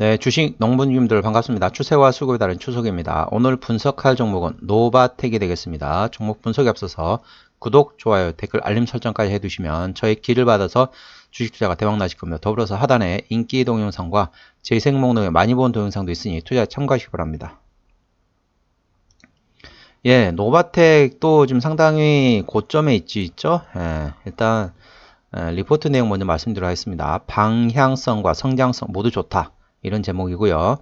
네, 주식 농부님들 반갑습니다. 추세와 수급에 따른 추석입니다. 오늘 분석할 종목은 노바텍이 되겠습니다. 종목 분석에 앞서서 구독, 좋아요, 댓글, 알림 설정까지 해두시면 저의 길을 받아서 주식 투자가 대박 나실 겁니다. 더불어서 하단에 인기 동영상과 재생 목록에 많이 본 동영상도 있으니 투자에 참고하시기 바랍니다. 예, 노바텍도 지금 상당히 고점에 있죠? 예, 일단 리포트 내용 먼저 말씀드리도록 하겠습니다. 방향성과 성장성 모두 좋다. 이런 제목이고요.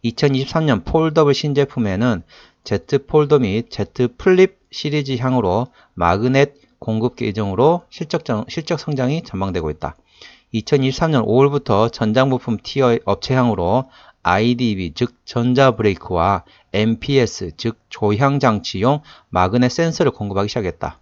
2023년 폴더블 신제품에는 Z 폴더 및 Z 플립 시리즈향으로 마그넷 공급 예정으로 실적 성장이 전망되고 있다. 2023년 5월부터 전장부품 티어 업체향으로 IDB 즉 전자브레이크와 MPS 즉 조향장치용 마그넷 센서를 공급하기 시작했다.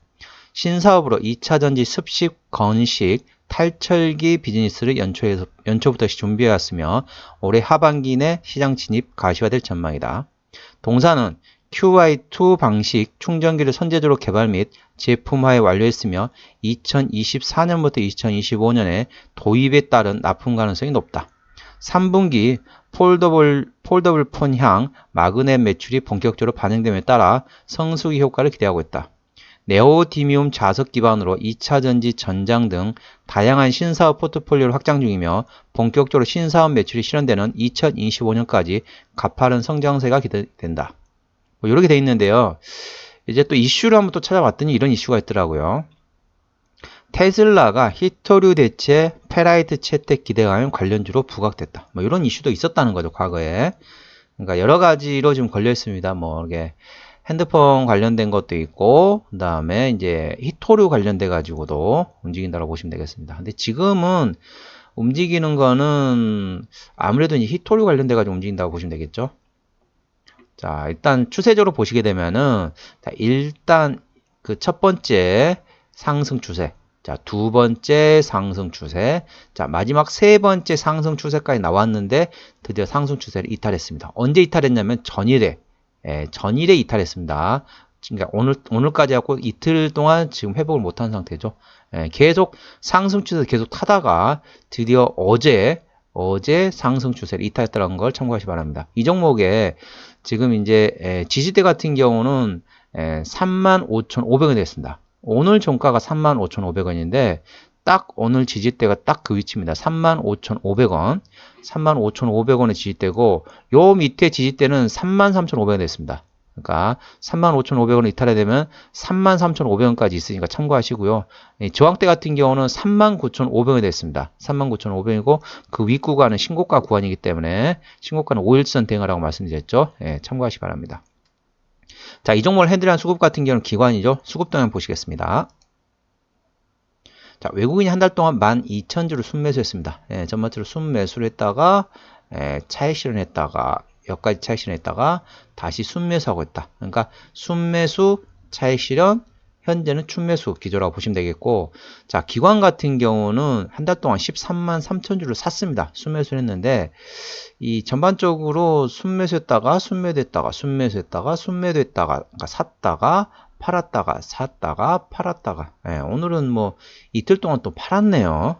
신사업으로 2차전지 습식, 건식, 탈철기 비즈니스를 연초부터 준비해왔으며 올해 하반기 내 시장 진입 가시화될 전망이다. 동사는 QI2 방식 충전기를 선제적으로 개발 및 제품화에 완료했으며 2024년부터 2025년에 도입에 따른 납품 가능성이 높다. 3분기 폴더블 폰향 마그넷 매출이 본격적으로 반영됨에 따라 성수기 효과를 기대하고 있다. 네오디뮴 자석 기반으로 2차전지 전장 등 다양한 신사업 포트폴리오를 확장 중이며 본격적으로 신사업 매출이 실현되는 2025년까지 가파른 성장세가 기대된다. 뭐 이렇게 돼 있는데요. 이제 또 이슈를 한번 또 찾아봤더니 이런 이슈가 있더라고요. 테슬라가 히토류 대체 페라이트 채택 기대감 관련주로 부각됐다. 뭐 이런 이슈도 있었다는 거죠, 과거에. 그러니까 여러 가지로 지금 걸려 있습니다. 뭐 이게 핸드폰 관련된 것도 있고, 그 다음에 이제 히토류 관련돼 가지고도 움직인다고 보시면 되겠습니다. 근데 지금은 움직이는 거는 아무래도 이제 히토류 관련돼 가지고 움직인다고 보시면 되겠죠. 자, 일단 추세적으로 보시게 되면은, 일단 그 첫 번째 상승 추세. 자, 두 번째 상승 추세. 자, 마지막 세 번째 상승 추세까지 나왔는데 드디어 상승 추세를 이탈했습니다. 언제 이탈했냐면 전일에 이탈했습니다. 그러니까 오늘까지 하고 이틀 동안 지금 회복을 못한 상태죠. 계속 상승 추세 계속 타다가 드디어 어제 상승 추세를 이탈했다는 걸 참고하시기 바랍니다. 이 종목에 지금 이제 지지대 같은 경우는 35,500원이 됐습니다. 오늘 종가가 35,500원인데 딱 오늘 지지대가 딱 그 위치입니다. 35,500원. 35,500원의 지지대고 요 밑에 지지대는 33,500원 됐습니다. 그러니까 35,500원을 이탈해 되면 33,500원까지 있으니까 참고하시고요. 저항대 같은 경우는 39,500원이 됐습니다. 39,500원이고 그 윗구간은 신고가 구간이기 때문에 신고가는 5일선 대응하라고 말씀드렸죠. 참고하시기 바랍니다. 자, 이 종목을 핸들한 수급 같은 경우는 기관이죠. 수급 동향 보시겠습니다. 자, 외국인이 한 달 동안 12,000주를 순매수했습니다. 전반적으로 순매수를 했다가 차익 실현했다가 여기까지 차익 실현했다가 다시 순매수하고 있다. 그러니까 순매수, 차익 실현, 현재는 춘매수 기조라고 보시면 되겠고, 자, 기관 같은 경우는 한 달 동안 13만 3천 주를 샀습니다. 순매수를 했는데 이 전반적으로 순매수했다가 순매도했다가 순매수했다가 순매도했다가 그러니까 샀다가 팔았다가 샀다가 팔았다가 오늘은 뭐 이틀 동안 또 팔았네요.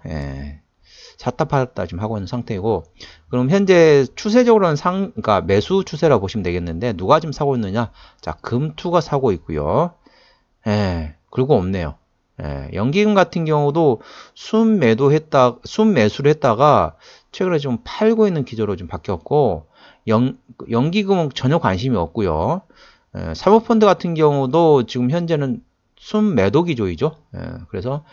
샀다 팔았다 지금 하고 있는 상태이고, 그럼 현재 추세적으로는 그러니까 매수 추세라고 보시면 되겠는데 누가 지금 사고 있느냐? 자, 금투가 사고 있고요. 그리고 없네요. 연기금 같은 경우도 순매수를 했다가 최근에 좀 팔고 있는 기조로 좀 바뀌었고, 연기금은 전혀 관심이 없고요. 사모펀드 같은 경우도 지금 현재는 순매도 기조이죠. 그래서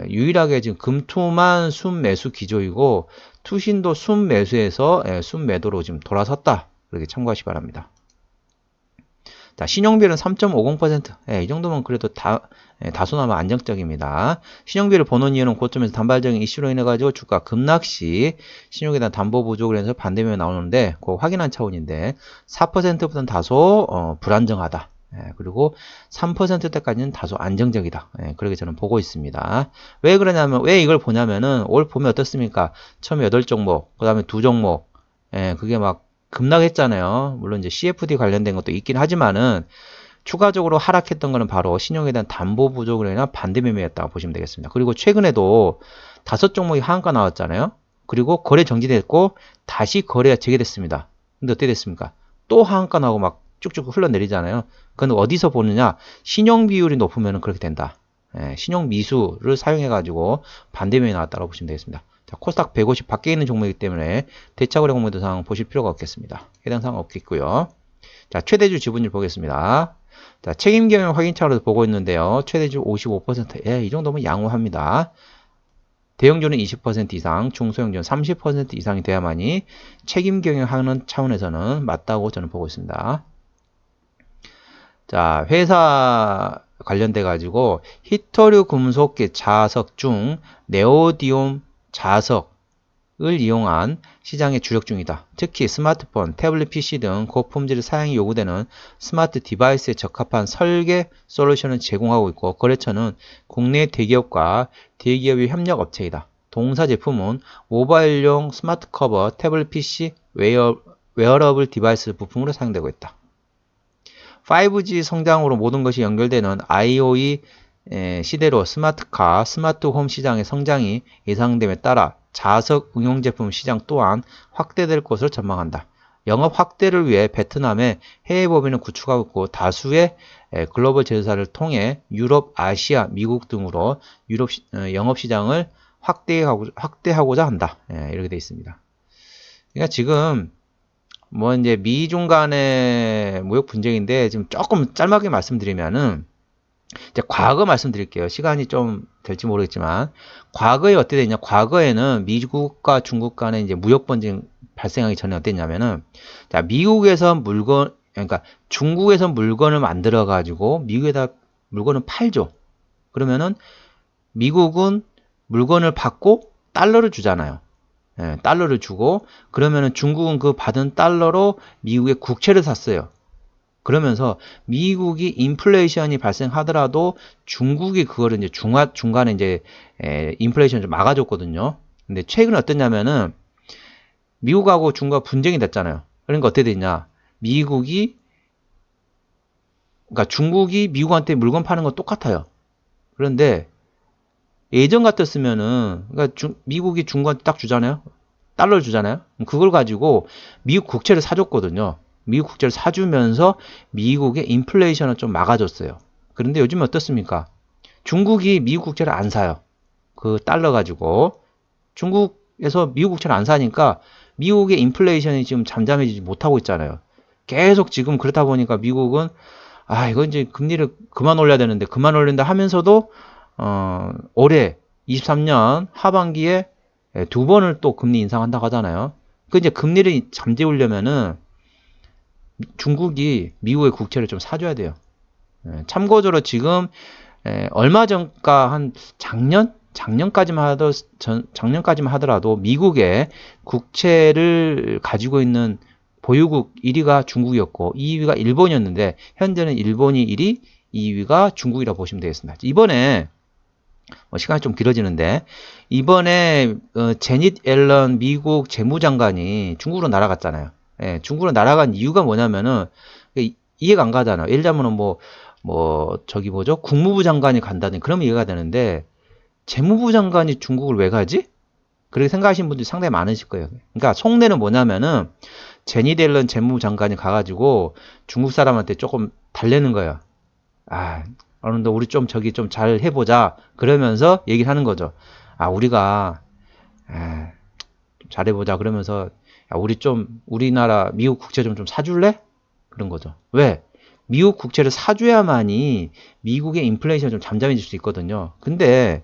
유일하게 지금 금투만 순매수 기조이고 투신도 순매수에서 순매도로 지금 돌아섰다. 그렇게 참고하시기 바랍니다. 자, 신용비율은 3.50%. 이 정도면 그래도 다소나마 안정적입니다. 신용비를 보는 이유는 고점에서 단발적인 이슈로 인해 가지고 주가 급락 시 신용에 대한 담보 부족을 해서 반대면에 나오는데 그거 확인한 차원인데 4%보다는 다소 불안정하다. 그리고 3%대까지는 다소 안정적이다. 그렇게 저는 보고 있습니다. 왜 그러냐면, 왜 이걸 보냐면은 올 봄에 어떻습니까? 처음에 8종목, 그 다음에 2종목, 그게 막 급락했잖아요. 물론 이제 CFD 관련된 것도 있긴 하지만은 추가적으로 하락했던 거는 바로 신용에 대한 담보 부족으로 인한 반대 매매였다고 보시면 되겠습니다. 그리고 최근에도 5종목이 하한가 나왔잖아요. 그리고 거래 정지됐고 다시 거래가 재개됐습니다. 근데 어떻게 됐습니까? 또 하한가 나오고 막 쭉쭉 흘러내리잖아요. 그건 어디서 보느냐? 신용 비율이 높으면 그렇게 된다. 신용 미수를 사용해가지고 반대면이 나왔다고 보시면 되겠습니다. 자, 코스닥 150 밖에 있는 종목이기 때문에 대차거래 공모도 사항 보실 필요가 없겠습니다. 해당 사항 없겠고요. 자, 최대주 지분율 보겠습니다. 자, 책임경영 확인 차로도 보고 있는데요. 최대주 55%. 이 정도면 양호합니다. 대형주는 20% 이상, 중소형주는 30% 이상이 돼야만이 책임 경영하는 차원에서는 맞다고 저는 보고 있습니다. 자, 회사 관련돼 가지고 히토류 금속계 자석 중 네오디움 자석을 이용한 시장에 주력 중이다. 특히 스마트폰, 태블릿 PC 등 고품질 사양이 요구되는 스마트 디바이스에 적합한 설계 솔루션을 제공하고 있고, 거래처는 국내 대기업과 대기업의 협력 업체이다. 동사 제품은 모바일용 스마트 커버, 태블릿 PC, 웨어러블 디바이스 부품으로 사용되고 있다. 5G 성장으로 모든 것이 연결되는 IoE 시대로 스마트카, 스마트홈 시장의 성장이 예상됨에 따라 자석 응용 제품 시장 또한 확대될 것으로 전망한다. 영업 확대를 위해 베트남에 해외 법인을 구축하고 있고, 다수의 글로벌 제휴사를 통해 유럽, 아시아, 미국 등으로 유럽 영업 시장을 확대하고자 한다. 이렇게 되어 있습니다. 그러니까 지금 뭐 이제 미중 간의 무역 분쟁인데, 지금 조금 짧게 말씀드리면은 이제 과거 말씀드릴게요. 시간이 좀 될지 모르겠지만, 과거에 어떻게 됐냐? 과거에는 미국과 중국 간에 이제 무역 분쟁 발생하기 전에 어땠냐면은, 자, 그러니까 중국에서 물건을 만들어 가지고 미국에다 물건을 팔죠. 그러면은 미국은 물건을 받고 달러를 주잖아요. 달러를 주고, 그러면은 중국은 그 받은 달러로 미국의 국채를 샀어요. 그러면서 미국이 인플레이션이 발생하더라도 중국이 그거를 이제 중간에 이제 인플레이션을 좀 막아줬거든요. 근데 최근에 어땠냐면은 미국하고 중국과 분쟁이 됐잖아요. 그러니까 어떻게 됐냐? 그러니까 중국이 미국한테 물건 파는 건 똑같아요. 그런데 예전 같았으면은, 그러니까 미국이 중국한테 딱 주잖아요. 달러를 주잖아요. 그걸 가지고 미국 국채를 사줬거든요. 미국 국채를 사주면서 미국의 인플레이션을 좀 막아줬어요. 그런데 요즘 어떻습니까? 중국이 미국 국채를 안 사요. 그 달러 가지고. 중국에서 미국 국채를 안 사니까 미국의 인플레이션이 지금 잠잠해지지 못하고 있잖아요. 계속 지금 그렇다 보니까 미국은 이거 이제 금리를 그만 올려야 되는데 그만 올린다 하면서도 올해 23년 하반기에 두 번을 또 금리 인상한다고 하잖아요. 그 이제 금리를 잠재우려면은 중국이 미국의 국채를 좀 사줘야 돼요. 참고적으로 지금 얼마 전가 한 작년까지만 하더라도 미국의 국채를 가지고 있는 보유국 1위가 중국이었고 2위가 일본이었는데, 현재는 일본이 1위, 2위가 중국이라고 보시면 되겠습니다. 이번에 시간이 좀 길어지는데, 이번에 제닛 앨런 미국 재무장관이 중국으로 날아갔잖아요. 중국으로 날아간 이유가 뭐냐면은 이해가 안 가잖아요. 예를 들자면은 국무부 장관이 간다든지 그러면 이해가 되는데, 재무부 장관이 중국을 왜 가지? 그렇게 생각하시는 분들이 상당히 많으실 거예요. 그러니까 속내는 뭐냐면은 제닛 앨런 재무부 장관이 가가지고 중국 사람한테 조금 달래는 거예요. 어른들 우리 좀 잘 해보자. 그러면서 얘기를 하는 거죠. 우리가 잘해보자. 그러면서 우리나라 미국 국채 좀 사줄래? 그런 거죠. 왜? 미국 국채를 사줘야만이 미국의 인플레이션이 좀 잠잠해질 수 있거든요. 근데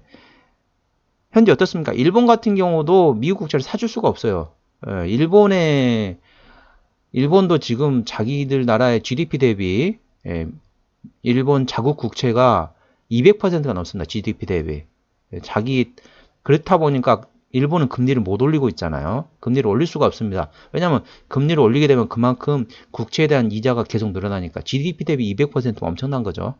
현재 어떻습니까? 일본 같은 경우도 미국 국채를 사줄 수가 없어요. 일본도 지금 자기들 나라의 GDP 대비 일본 자국 국채가 200%가 넘습니다. GDP 대비. 그렇다 보니까 일본은 금리를 못 올리고 있잖아요. 금리를 올릴 수가 없습니다. 왜냐하면 금리를 올리게 되면 그만큼 국채에 대한 이자가 계속 늘어나니까 GDP 대비 200%가 엄청난 거죠.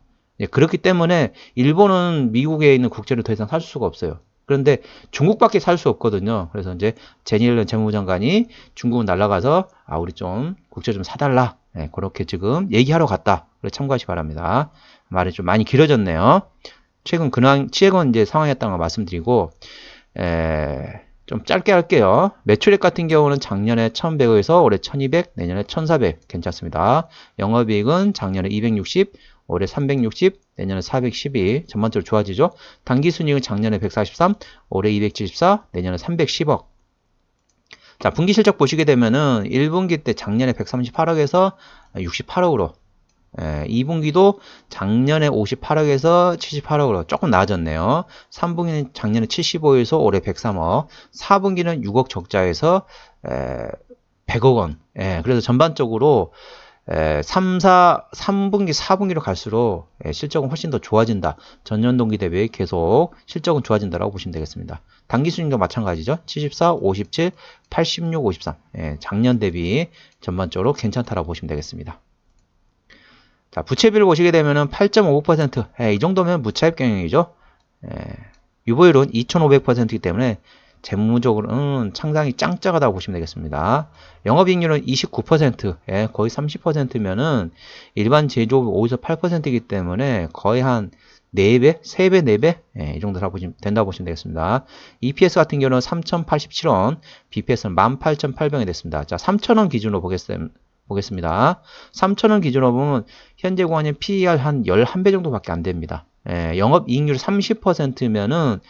그렇기 때문에 일본은 미국에 있는 국채를 더 이상 살 수가 없어요. 그런데 중국밖에 살 수 없거든요. 그래서 이제 제니 옐런 재무부 장관이 중국을 날아가서 우리 좀 국채 좀 사달라. 그렇게 지금 얘기하러 갔다. 참고하시기 바랍니다. 말이 좀 많이 길어졌네요. 최근 이제 상황이었다는 걸 말씀드리고, 좀 짧게 할게요. 매출액 같은 경우는 작년에 1100에서 올해 1200, 내년에 1400 괜찮습니다. 영업이익은 작년에 260, 올해 360, 내년에 412 전반적으로 좋아지죠. 당기순이익은 작년에 143, 올해 274, 내년에 310억. 자, 분기 실적 보시게 되면은 1분기 때 작년에 138억에서 68억으로 2분기도 작년에 58억에서 78억으로 조금 나아졌네요. 3분기는 작년에 75에서 올해 103억, 4분기는 6억 적자에서 100억 원. 그래서 전반적으로 3분기, 4분기로 갈수록 실적은 훨씬 더 좋아진다. 전년 동기 대비 계속 실적은 좋아진다라고 보시면 되겠습니다. 당기순이익도 마찬가지죠. 74, 57, 86, 53. 작년 대비 전반적으로 괜찮다라고 보시면 되겠습니다. 자, 부채비를 보시게 되면은 8.59%. 이 정도면 무차입 경영이죠. 유보율은 2,500%이기 때문에 재무적으로는 상당히 짱짱하다고 보시면 되겠습니다. 영업이익률은 29%, 거의 30%면은 일반 제조업 5에서 8%이기 때문에 거의 한 4배, 3배, 4배 이 정도 된다고 보시면 되겠습니다. EPS 같은 경우는 3,087원, BPS는 18,800원이 됐습니다. 자, 3,000원 기준으로 보겠습니다. 3,000원 기준으로 보면 현재 구간의 PER 한 11배 정도밖에 안 됩니다. 영업이익률 30%면은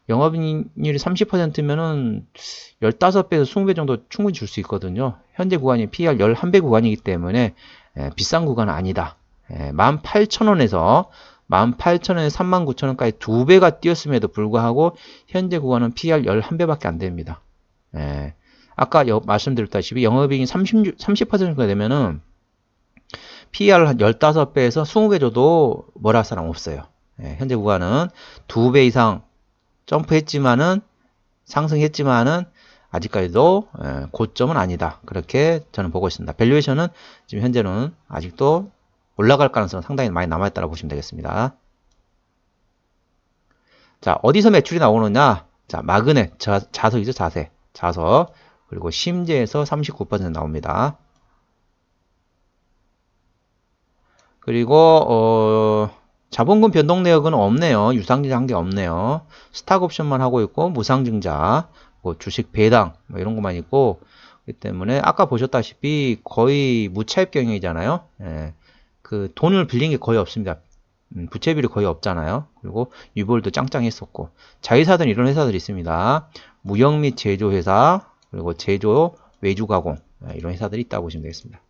영업이익률이 30%면은 15배에서 20배 정도 충분히 줄 수 있거든요. 현재 구간이 PER 11배 구간이기 때문에 비싼 구간은 아니다. 18,000원에서 39,000원까지 2배가 뛰었음에도 불구하고 현재 구간은 PER 11배밖에 안 됩니다. 아까 말씀드렸다시피 영업이익이 30%가 되면은 PER 한 15배에서 20배 줘도 뭐라 할 사람 없어요. 현재 구간은 2배 이상 점프했지만은 상승했지만은 아직까지도 고점은 아니다. 그렇게 저는 보고 있습니다. 밸류에이션은 지금 현재는 아직도 올라갈 가능성은 상당히 많이 남아있다고 보시면 되겠습니다. 자, 어디서 매출이 나오느냐? 자, 마그넷, 자석이죠, 자석. 그리고 심재에서 39% 나옵니다. 그리고 자본금 변동 내역은 없네요. 유상증자 한 게 없네요. 스탁 옵션만 하고 있고 무상증자, 뭐 주식 배당 뭐 이런 것만 있고 그렇기 때문에 아까 보셨다시피 거의 무차입 경영이잖아요. 그 돈을 빌린 게 거의 없습니다. 부채비율이 거의 없잖아요. 그리고 유보율도 짱짱했었고 자회사들은 이런 회사들이 있습니다. 무역 및 제조회사 그리고 제조 외주 가공 이런 회사들이 있다고 보시면 되겠습니다.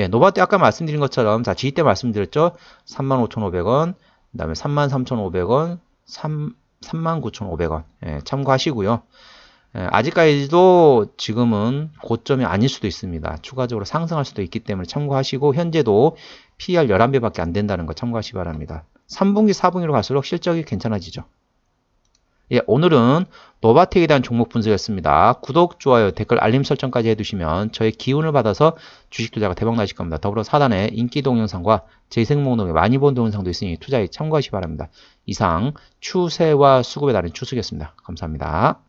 노바떼 아까 말씀드린 것처럼 자 지휘 때 말씀드렸죠. 35,500원 그 다음에 33,500원 39,500원 참고하시고요. 아직까지도 지금은 고점이 아닐 수도 있습니다. 추가적으로 상승할 수도 있기 때문에 참고하시고 현재도 PER 11배밖에 안 된다는 거 참고하시기 바랍니다. 3분기, 4분기로 갈수록 실적이 괜찮아지죠. 오늘은 노바텍에 대한 종목 분석이었습니다. 구독, 좋아요, 댓글, 알림 설정까지 해두시면 저의 기운을 받아서 주식 투자가 대박 나실 겁니다. 더불어 사단에 인기 동영상과 재생 목록에 많이 본 동영상도 있으니 투자에 참고하시기 바랍니다. 이상 추세와 수급에 따른 추측이었습니다. 감사합니다.